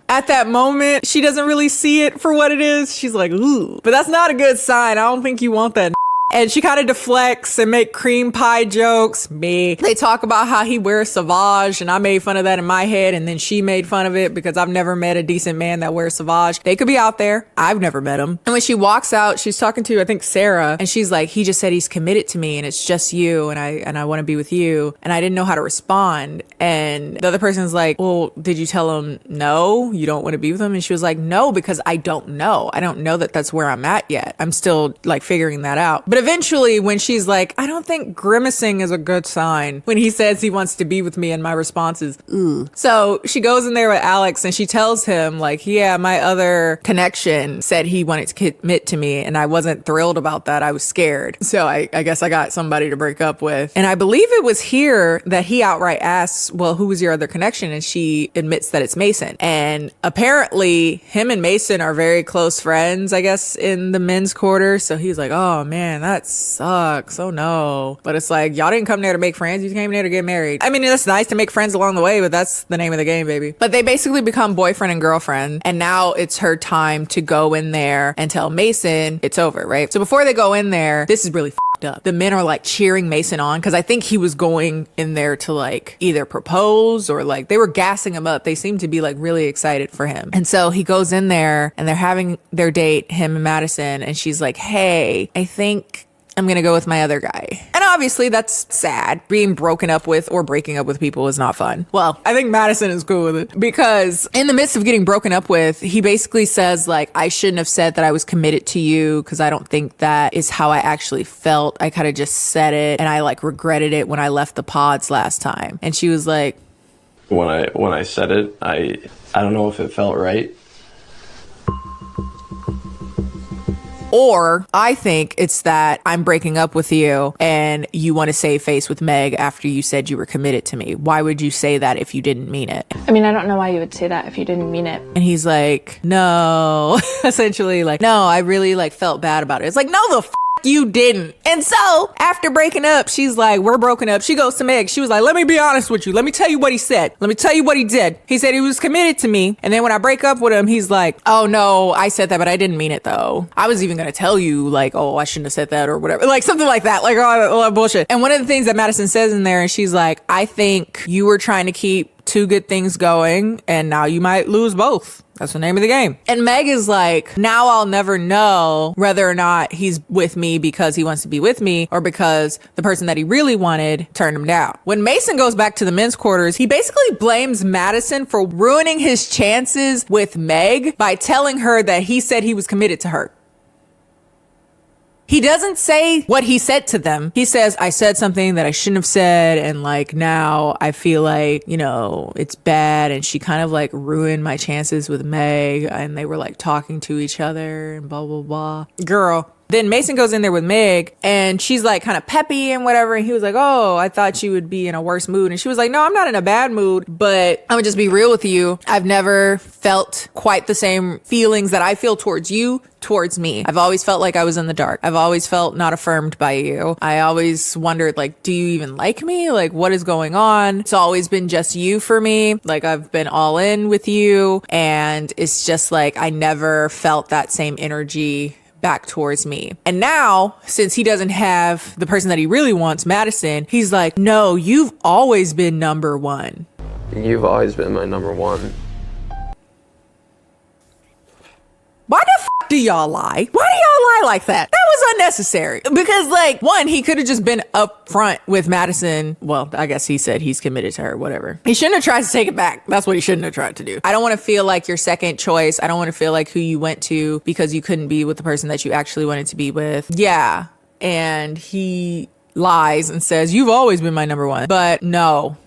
At that moment, she doesn't really see it for what it is. She's like, ooh. But that's not a good sign. I don't think you want that. And she kind of deflects and make cream pie jokes. Me. They talk about how he wears Sauvage, and I made fun of that in my head, and then she made fun of it because I've never met a decent man that wears Sauvage. They could be out there. I've never met him. And when she walks out, she's talking to, I think, Sarah, and she's like, he just said he's committed to me, and it's just you, and I want to be with you. And I didn't know how to respond. And the other person's like, well, did you tell him no, you don't want to be with him? And she was like, no, because I don't know. I don't know that that's where I'm at yet. I'm still like figuring that out. But eventually, when she's like, I don't think grimacing is a good sign, when he says he wants to be with me, and my response is, ooh. So she goes in there with Alex and she tells him, like, yeah, my other connection said he wanted to commit to me, and I wasn't thrilled about that. I was scared. So I guess I got somebody to break up with. And I believe it was here that he outright asks, well, who was your other connection? And she admits that it's Mason. And apparently, him and Mason are very close friends, I guess, in the men's quarter. So he's like, oh man, that sucks. Oh no. But it's like, y'all didn't come there to make friends. You came there to get married. I mean, it's nice to make friends along the way, but that's the name of the game, baby. But they basically become boyfriend and girlfriend. And now it's her time to go in there and tell Mason it's over, right? So before they go in there, this is really f***ed up. The men are like cheering Mason on because I think he was going in there to like either propose or like they were gassing him up. They seemed to be like really excited for him. And so he goes in there and they're having their date, him and Madison. And she's like, hey, I think I'm going to go with my other guy. And obviously that's sad. Being broken up with or breaking up with people is not fun. Well, I think Madison is cool with it because in the midst of getting broken up with, he basically says like, I shouldn't have said that I was committed to you because I don't think that is how I actually felt. I kind of just said it and I like regretted it when I left the pods last time. And she was like, When I said it, I don't know if it felt right. Or I think it's that I'm breaking up with you and you want to save face with Meg after you said you were committed to me. Why would you say that if you didn't mean it? I mean, I don't know why you would say that if you didn't mean it. And he's like, no, essentially like, no, I really like felt bad about it. It's like, no, the you didn't. And so after breaking up, she's like, we're broken up. She goes to Meg. She was like, let me be honest with you. Let me tell you what he said. Let me tell you what he did. He said he was committed to me. And then when I break up with him, he's like, oh no, I said that, but I didn't mean it though. I was even going to tell you like, oh, I shouldn't have said that or whatever. Like something like that. Like all that bullshit. And one of the things that Madison says in there, and she's like, I think you were trying to keep two good things going and now you might lose both. That's the name of the game. And Meg is like, now I'll never know whether or not he's with me because he wants to be with me or because the person that he really wanted turned him down. When Mason goes back to the men's quarters, he basically blames Madison for ruining his chances with Meg by telling her that he said he was committed to her. He doesn't say what he said to them. He says, I said something that I shouldn't have said. And like, now I feel like, you know, it's bad. And she kind of like ruined my chances with Meg. And they were like talking to each other and blah, blah, blah. Girl. Then Mason goes in there with Meg and she's like kind of peppy and whatever. And he was like, oh, I thought you would be in a worse mood. And she was like, no, I'm not in a bad mood, but I'm gonna just be real with you. I've never felt quite the same feelings that I feel towards you towards me. I've always felt like I was in the dark. I've always felt not affirmed by you. I always wondered, like, do you even like me? Like, what is going on? It's always been just you for me. Like, I've been all in with you. And it's just like, I never felt that same energy back towards me. And now, since he doesn't have the person that he really wants, Madison, he's like, no, you've always been number one. You've always been my number one. Why the f do y'all lie? Why do y'all lie like that? That was unnecessary. Because like, one, he could have just been upfront with Madison. Well, I guess he said he's committed to her, whatever. He shouldn't have tried to take it back. That's what he shouldn't have tried to do. I don't want to feel like your second choice. I don't want to feel like who you went to because you couldn't be with the person that you actually wanted to be with. Yeah. And he lies and says, you've always been my number one. But no.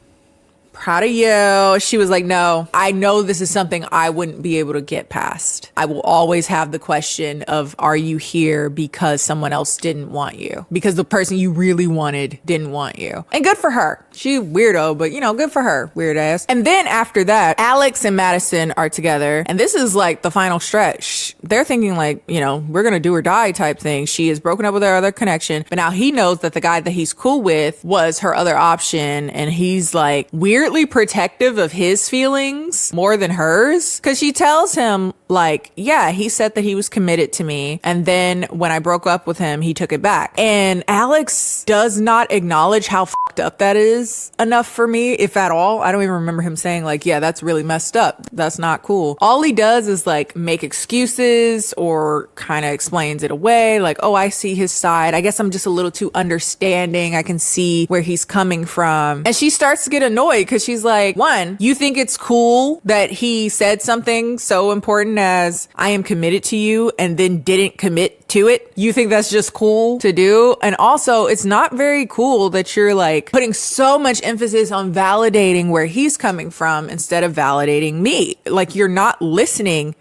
Proud of you. She was like, no, I know this is something I wouldn't be able to get past. I will always have the question of, are you here because someone else didn't want you? Because the person you really wanted didn't want you. And good for her. She weirdo, but you know, good for her, weird ass. And then after that, Alex and Madison are together. And this is like the final stretch. They're thinking like, you know, we're going to do or die type thing. She is broken up with her other connection, but now he knows that the guy that he's cool with was her other option. And he's like weirdly protective of his feelings more than hers, because she tells him like, yeah, he said that he was committed to me, and then when I broke up with him, he took it back. And Alex does not acknowledge how fucked up that is enough for me, if at all. I don't even remember him saying like, yeah, that's really messed up, that's not cool. All he does is like make excuses or kind of explains it away, like, oh, I see his side, I guess I'm just a little too understanding, I can see where he's coming from. And she starts to get annoyed because she's like, one, you think it's cool that he said something so important as I am committed to you and then didn't commit to it? You think that's just cool to do? And also, it's not very cool that you're like putting so much emphasis on validating where he's coming from instead of validating me. Like, you're not listening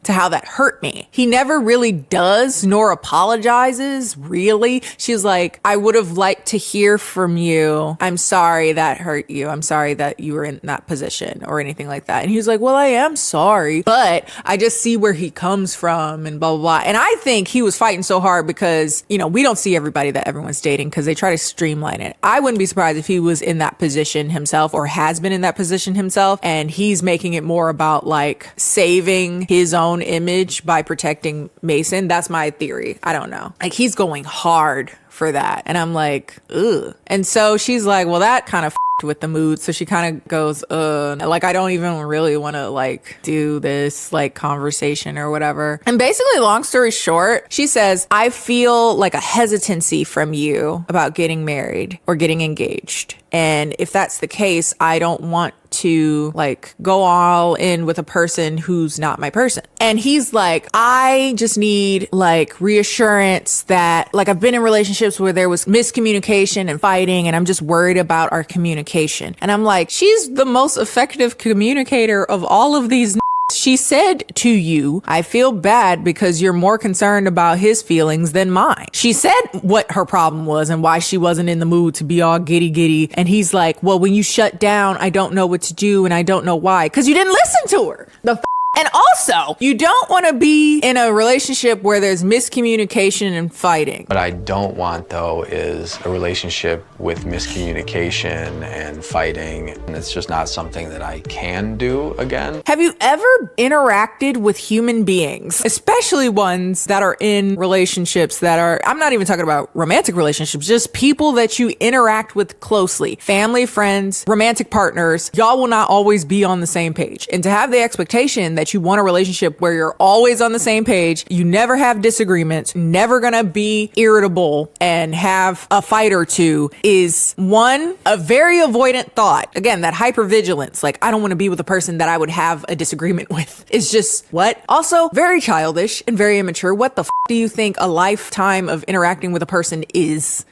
to how that hurt me. He never really does, nor apologizes, really. She's like, I would have liked to hear from you. I'm sorry that hurt you. I'm sorry that you were in that position or anything like that. And he was like, well, I am sorry, but I just see where he comes from and blah, blah, blah. And I think he was fighting so hard because, you know, we don't see everybody that everyone's dating because they try to streamline it. I wouldn't be surprised if he was in that position himself or has been in that position himself, and he's making it more about like saving his own image by protecting Mason. That's my theory. I don't know. Like, he's going hard for that. And I'm like, ugh. And so she's like, well, that kind of with the mood. So she kind of goes, like, I don't even really want to like do this like conversation or whatever. And basically, long story short, she says, I feel like a hesitancy from you about getting married or getting engaged. And if that's the case, I don't want to like go all in with a person who's not my person. And he's like, I just need like reassurance that like I've been in relationships where there was miscommunication and fighting, and I'm just worried about our communication. And I'm like, she's the most effective communicator of all of these. She said to you, I feel bad because you're more concerned about his feelings than mine. She said what her problem was and why she wasn't in the mood to be all giddy. And he's like, well, when you shut down, I don't know what to do and I don't know why. Because you didn't listen to her. The And also, you don't want to be in a relationship where there's miscommunication and fighting. What I don't want, though, is a relationship with miscommunication and fighting. And it's just not something that I can do again. Have you ever interacted with human beings, especially ones that are in relationships that are, I'm not even talking about romantic relationships, just people that you interact with closely, family, friends, romantic partners, y'all will not always be on the same page. And to have the expectation that you want a relationship where you're always on the same page, you never have disagreements, never gonna be irritable and have a fight or two is one, a very avoidant thought. Again, that hypervigilance, like I don't want to be with a person that I would have a disagreement with. It's just what? Also very childish and very immature. What the do you think a lifetime of interacting with a person is?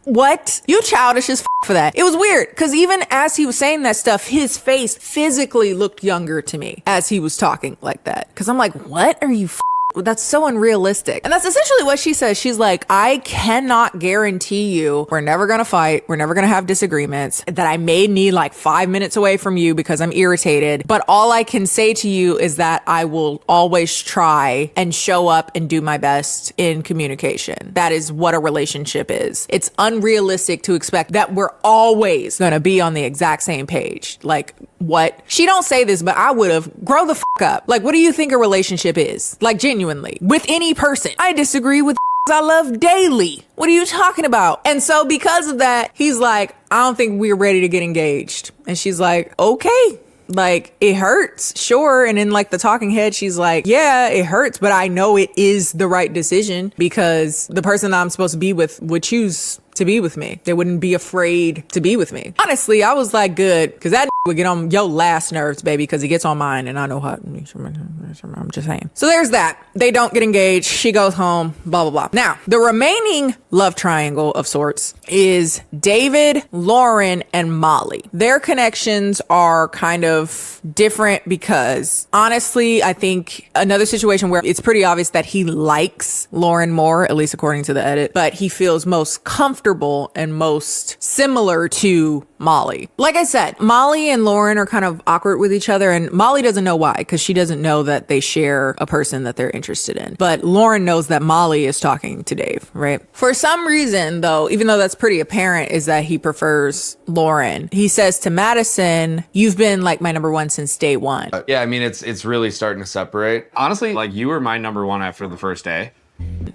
What? You childish as for that. It was weird because even as he was saying that stuff, his face physically looked younger to me as he was talking like that. Because I'm like, what are you that's so unrealistic. And that's essentially what she says. She's like, I cannot guarantee you we're never gonna fight. We're never gonna have disagreements. That I may need like 5 minutes away from you because I'm irritated. But all I can say to you is that I will always try and show up and do my best in communication. That is what a relationship is. It's unrealistic to expect that we're always gonna be on the exact same page. Like, what? She don't say this, but I would have. Grow the up. Like, what do you think a relationship is? Like, genuinely. With any person. I disagree with I love daily. What are you talking about? And so because of that, he's like, I don't think we're ready to get engaged. And she's like, okay. Like, it hurts, sure. And in like the talking head, she's like, yeah, it hurts, but I know it is the right decision because the person that I'm supposed to be with would choose to be with me. They wouldn't be afraid to be with me. Honestly, I was like, good, because that would get on your last nerves, baby, because he gets on mine, and I know how. I'm just saying. So there's that. They don't get engaged. She goes home, blah, blah, blah. Now, the remaining love triangle of sorts is David, Lauren, and Molly. Their connections are kind of different because, honestly, I think another situation where it's pretty obvious that he likes Lauren more, at least according to the edit, but he feels most comfortable and most similar to Molly. Like I said, Molly and Lauren are kind of awkward with each other, and Molly doesn't know why because she doesn't know that they share a person that they're interested in. But Lauren knows that Molly is talking to Dave, right? For some reason, though, even though that's pretty apparent, is that he prefers Lauren. He says to Madison, you've been like my number one since day one. Yeah, I mean, it's really starting to separate. Honestly, like you were my number one after the first day.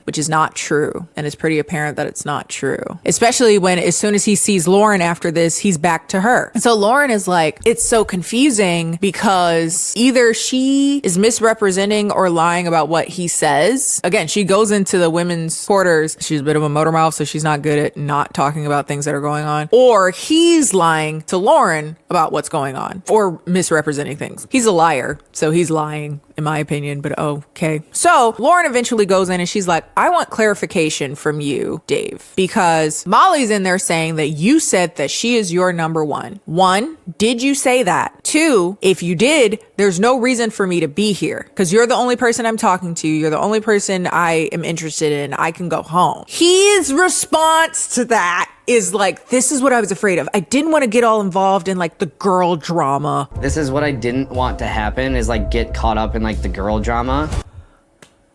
Which is not true. And it's pretty apparent that it's not true. Especially when as soon as he sees Lauren after this, he's back to her. And so Lauren is like, it's so confusing because either she is misrepresenting or lying about what he says. Again, she goes into the women's quarters. She's a bit of a motor mouth, so she's not good at not talking about things that are going on. Or he's lying to Lauren about what's going on or misrepresenting things. He's a liar, so he's lying in my opinion, but okay. So Lauren eventually goes in and she's like, I want clarification from you, Dave, because Molly's in there saying that you said that she is your number one. One, did you say that? Two, if you did, there's no reason for me to be here because you're the only person I'm talking to. You're the only person I am interested in. I can go home. His response to that is like, this is what I was afraid of. I didn't want to get all involved in like the girl drama. This is what I didn't want to happen is like get caught up in like the girl drama.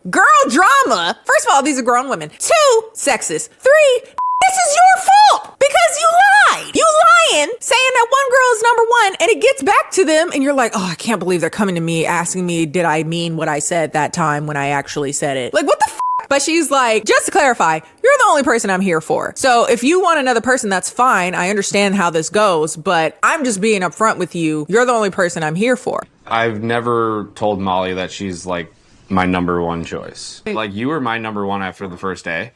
Girl drama? First of all, these are grown women. Two, sexist. Three, this is your fault because you lied. You lying, saying that one girl is number one and it gets back to them and you're like, oh, I can't believe they're coming to me asking me, did I mean what I said that time when I actually said it? Like, what the But she's like, just to clarify, you're the only person I'm here for. So if you want another person, that's fine. I understand how this goes, but I'm just being upfront with you. You're the only person I'm here for. I've never told Molly that she's like my number one choice. Like you were my number one after the first day.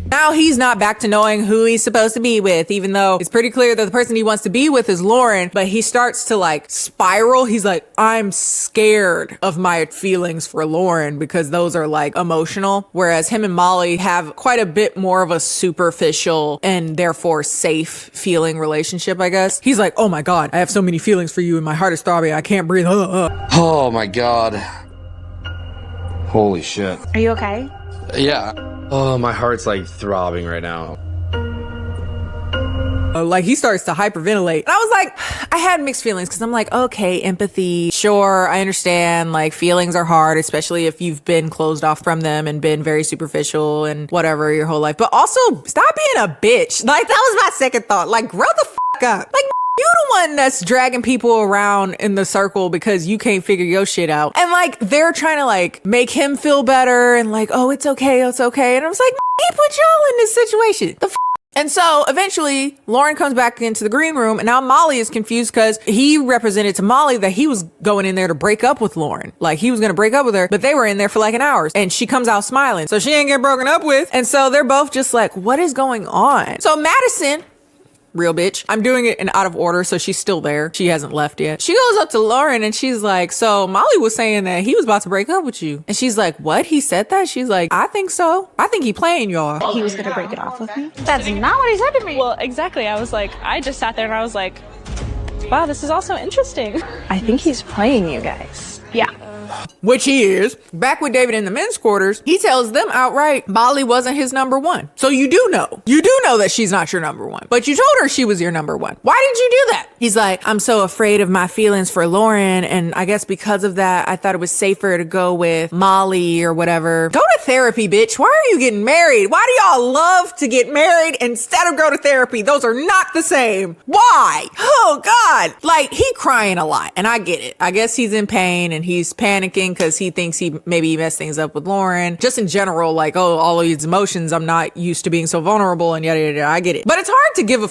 Now he's not back to knowing who he's supposed to be with, even though it's pretty clear that the person he wants to be with is Lauren, but he starts to like spiral. He's like, I'm scared of my feelings for Lauren because those are like emotional. Whereas him and Molly have quite a bit more of a superficial and therefore safe feeling relationship, I guess. He's like, oh my God, I have so many feelings for you and my heart is throbbing. I can't breathe. Oh my God. Holy shit. Are you okay? Yeah. Oh, my heart's like throbbing right now. Like he starts to hyperventilate. And I was like, I had mixed feelings because I'm like, okay, empathy. Sure, I understand. Like feelings are hard, especially if you've been closed off from them and been very superficial and whatever your whole life. But also stop being a bitch. Like that was my second thought. Like grow the fuck up. Like you the one that's dragging people around in the circle because you can't figure your shit out. And like they're trying to like make him feel better and like, oh, it's okay, it's okay. And I was like, he put y'all in this situation. The And so eventually Lauren comes back into the green room and now Molly is confused because he represented to Molly that he was going in there to break up with Lauren. Like he was going to break up with her, but they were in there for like an hour and she comes out smiling. So she ain't get broken up with. And so they're both just like, what is going on? So Madison, real bitch. I'm doing it in out of order, so she's still there. She hasn't left yet. She goes up to Lauren and she's like, so Molly was saying that he was about to break up with you. And she's like, what? He said that? She's like, I think so. I think he playing y'all. He was gonna break it off with me? That's not what he said to me. Well, exactly. I was like, I just sat there and I was like, wow, this is also interesting. I think he's playing you guys. Yeah. Which he is. Back with David in the men's quarters, he tells them outright Molly wasn't his number one. So you do know that she's not your number one, but you told her she was your number one. Why did you do that? He's like, I'm so afraid of my feelings for Lauren. And I guess because of that, I thought it was safer to go with Molly or whatever. Go to therapy, bitch. Why are you getting married? Why do y'all love to get married instead of go to therapy? Those are not the same. Why? Oh God. Like he crying a lot and I get it. I guess he's in pain and he's panicking because he thinks he maybe messed things up with Lauren. Just in general, like, oh, all of these emotions, I'm not used to being so vulnerable and yada, yada, yada. I get it. But it's hard to give a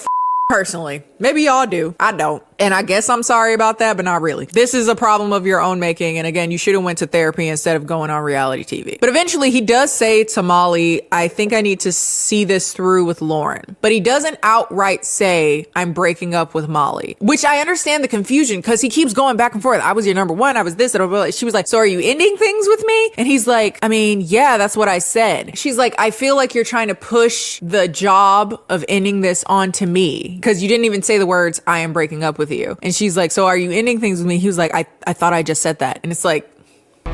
personally. Maybe y'all do. I don't. And I guess I'm sorry about that, but not really. This is a problem of your own making. And again, you should have went to therapy instead of going on reality TV. But eventually he does say to Molly, I think I need to see this through with Lauren. But he doesn't outright say, I'm breaking up with Molly, which I understand the confusion because he keeps going back and forth. I was your number one. I was this. And she was like, so are you ending things with me? And he's like, I mean, yeah, that's what I said. She's like, I feel like you're trying to push the job of ending this onto me because you didn't even say the words, I am breaking up with you. And she's like, so are you ending things with me? He was like, I thought I just said that. And it's like,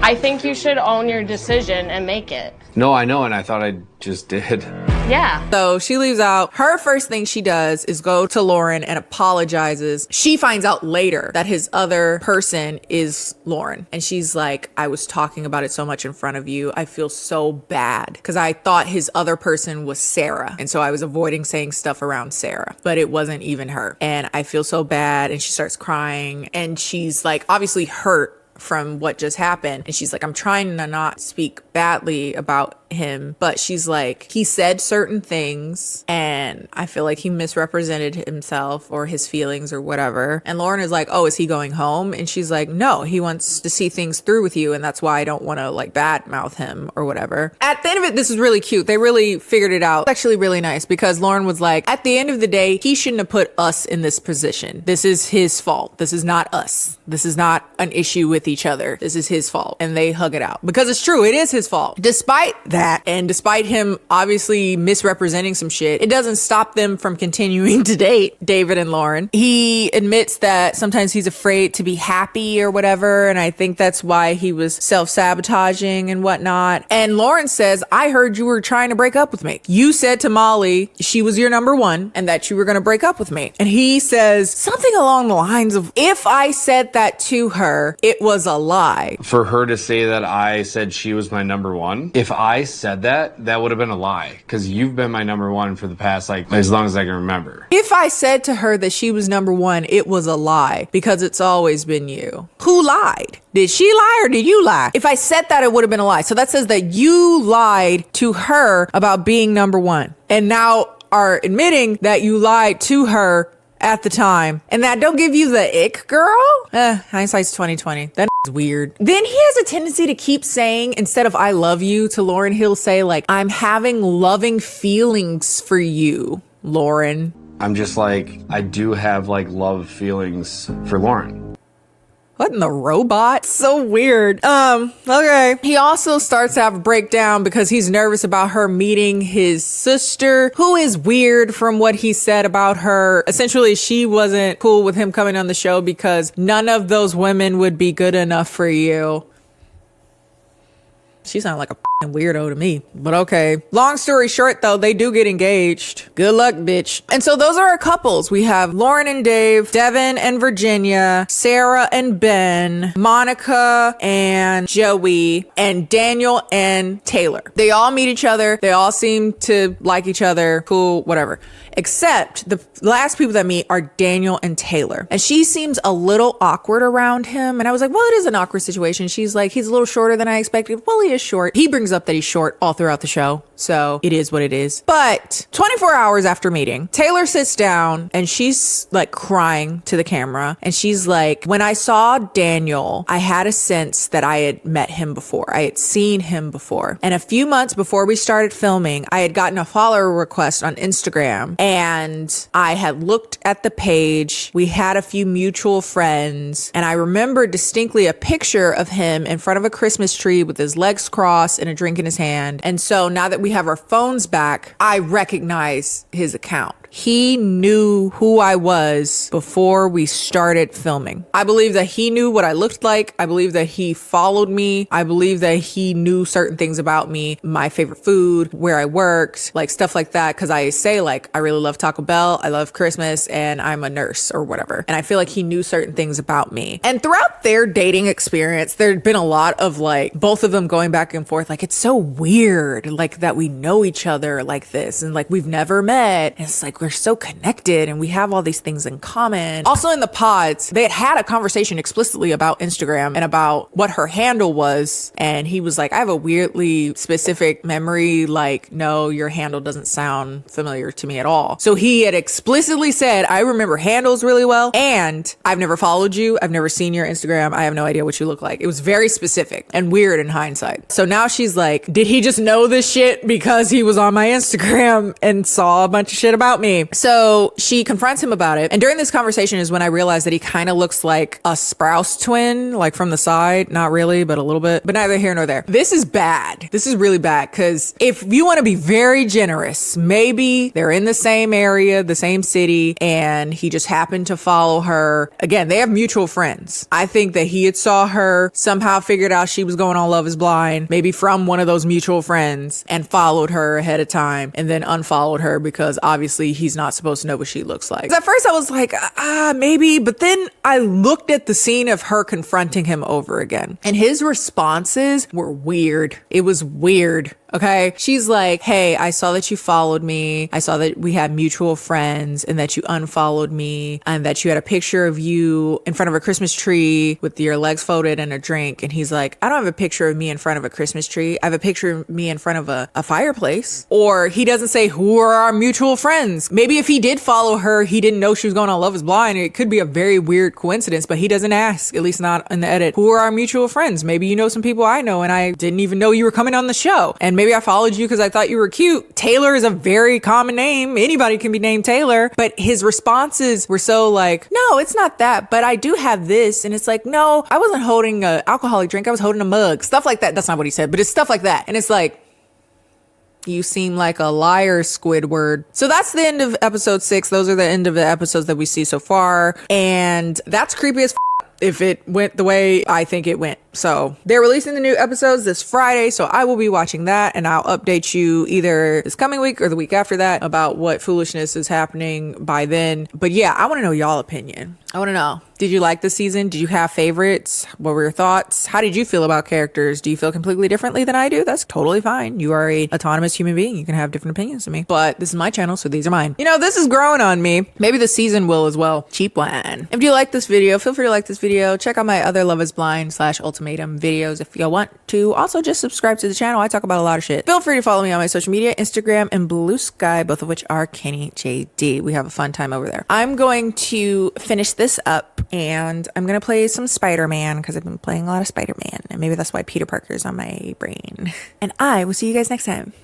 I think you should own your decision and make it. No, I know, and I thought I just did. Yeah. So she leaves out. Her first thing she does is go to Lauren and apologizes. She finds out later that his other person is Lauren. And she's like, I was talking about it so much in front of you. I feel so bad because I thought his other person was Sarah. And so I was avoiding saying stuff around Sarah, but it wasn't even her. And I feel so bad. And she starts crying and she's like, obviously hurt from what just happened. And she's like, I'm trying to not speak badly about him, but she's like, he said certain things and I feel like he misrepresented himself or his feelings or whatever. And Lauren is like, oh, is he going home? And she's like, no, he wants to see things through with you and that's why I don't want to like badmouth him or whatever. At the end of it, this is really cute. They really figured it out. It's actually really nice because Lauren was like, at the end of the day, he shouldn't have put us in this position. This is his fault. This is not us. This is not an issue with each other. This is his fault. And they hug it out because it's true. It is his fault. Despite that, and despite him obviously misrepresenting some shit, it doesn't stop them from continuing to date David and Lauren. He admits that sometimes he's afraid to be happy or whatever. And I think that's why he was self-sabotaging and whatnot. And Lauren says, I heard you were trying to break up with me. You said to Molly, she was your number one and that you were going to break up with me. And he says something along the lines of, if I said that to her, it was a lie. For her to say that I said she was my number one, if I said that, that would have been a lie because you've been my number one for the past, like, as long as I can remember. If I said to her that she was number one, it was a lie because it's always been you. Who lied? Did she lie or did you lie? If I said that, it would have been a lie. So that says that you lied to her about being number one and now are admitting that you lied to her at the time. And that don't give you the ick, girl? Hindsight's 2020. That is weird. Then he has a tendency to keep saying, instead of I love you to Lauren, he'll say like, I'm having loving feelings for you, Lauren. I'm just like, I do have like love feelings for Lauren. What in the robot? So weird. Okay. He also starts to have a breakdown because he's nervous about her meeting his sister, who is weird from what he said about her. Essentially, she wasn't cool with him coming on the show because none of those women would be good enough for you. She sounded like a weirdo to me, but okay. Long story short though, they do get engaged. Good luck, bitch. And so those are our couples. We have Lauren and Dave, Devin and Virginia, Sarah and Ben, Monica and Joey, and Daniel and Taylor. They all meet each other. They all seem to like each other. Cool, whatever. Except the last people that meet are Daniel and Taylor. And she seems a little awkward around him. And I was like, well, it is an awkward situation. She's like, he's a little shorter than I expected. Well, he is short. He brings up that he's short all throughout the show. So it is what it is. But 24 hours after meeting, Taylor sits down and she's like crying to the camera. And she's like, when I saw Daniel, I had a sense that I had met him before. I had seen him before. And a few months before we started filming, I had gotten a follower request on Instagram. And I had looked at the page. We had a few mutual friends. And I remember distinctly a picture of him in front of a Christmas tree with his legs crossed and a drink in his hand. And so now that we have our phones back, I recognize his account. He knew who I was before we started filming. I believe that he knew what I looked like. I believe that he followed me. I believe that he knew certain things about me, my favorite food, where I worked, like stuff like that. Cause I say like, I really love Taco Bell. I love Christmas and I'm a nurse or whatever. And I feel like he knew certain things about me. And throughout their dating experience, there'd been a lot of like both of them going back and forth. Like, it's so weird, like that we know each other like this. And like, we've never met. And it's like, we're so connected and we have all these things in common. Also in the pods, they had a conversation explicitly about Instagram and about what her handle was. And he was like, I have a weirdly specific memory. Like, no, your handle doesn't sound familiar to me at all. So he had explicitly said, I remember handles really well. And I've never followed you. I've never seen your Instagram. I have no idea what you look like. It was very specific and weird in hindsight. So now she's like, did he just know this shit because he was on my Instagram and saw a bunch of shit about me? So she confronts him about it. And during this conversation is when I realized that he kind of looks like a Sprouse twin, like from the side. Not really, but a little bit. But neither here nor there. This is bad. This is really bad because if you want to be very generous, maybe they're in the same area, the same city, and he just happened to follow her. Again, they have mutual friends. I think that he had saw her, somehow figured out she was going on Love is Blind, maybe from one of those mutual friends, and followed her ahead of time and then unfollowed her because obviously he's not supposed to know what she looks like. At first I was like, maybe, but then I looked at the scene of her confronting him over again and his responses were weird. It was weird. Okay. She's like, hey, I saw that you followed me. I saw that we had mutual friends and that you unfollowed me and that you had a picture of you in front of a Christmas tree with your legs folded and a drink. And he's like, I don't have a picture of me in front of a Christmas tree. I have a picture of me in front of a fireplace. Or he doesn't say, who are our mutual friends? Maybe if he did follow her, he didn't know she was going on Love is Blind. It could be a very weird coincidence, but he doesn't ask, at least not in the edit, who are our mutual friends? Maybe you know some people I know and I didn't even know you were coming on the show. And maybe I followed you because I thought you were cute. Taylor is a very common name. Anybody can be named Taylor. But his responses were so like, no, it's not that, but I do have this. And it's like, no, I wasn't holding an alcoholic drink. I was holding a mug. Stuff like that. That's not what he said, but it's stuff like that. And it's like, you seem like a liar, Squidward. So that's the end of episode 6. Those are the end of the episodes that we see so far. And that's creepy as if it went the way I think it went. So they're releasing the new episodes this Friday. So I will be watching that and I'll update you either this coming week or the week after that about what foolishness is happening by then. But yeah, I want to know y'all opinion. I want to know, did you like the season? Did you have favorites? What were your thoughts? How did you feel about characters? Do you feel completely differently than I do? That's totally fine. You are a autonomous human being. You can have different opinions than me, but this is my channel. So these are mine. You know, this is growing on me. Maybe the season will as well. Cheap one. If you like this video, feel free to like this video. Check out my other Love is Blind / Ultimatum videos if you want to. Also, just subscribe to the channel. I talk about a lot of shit. Feel free to follow me on my social media, Instagram and Bluesky, both of which are KennieJD. We have a fun time over there. I'm going to finish this up and I'm going to play some Spider-Man because I've been playing a lot of Spider-Man and maybe that's why Peter Parker is on my brain. And I will see you guys next time.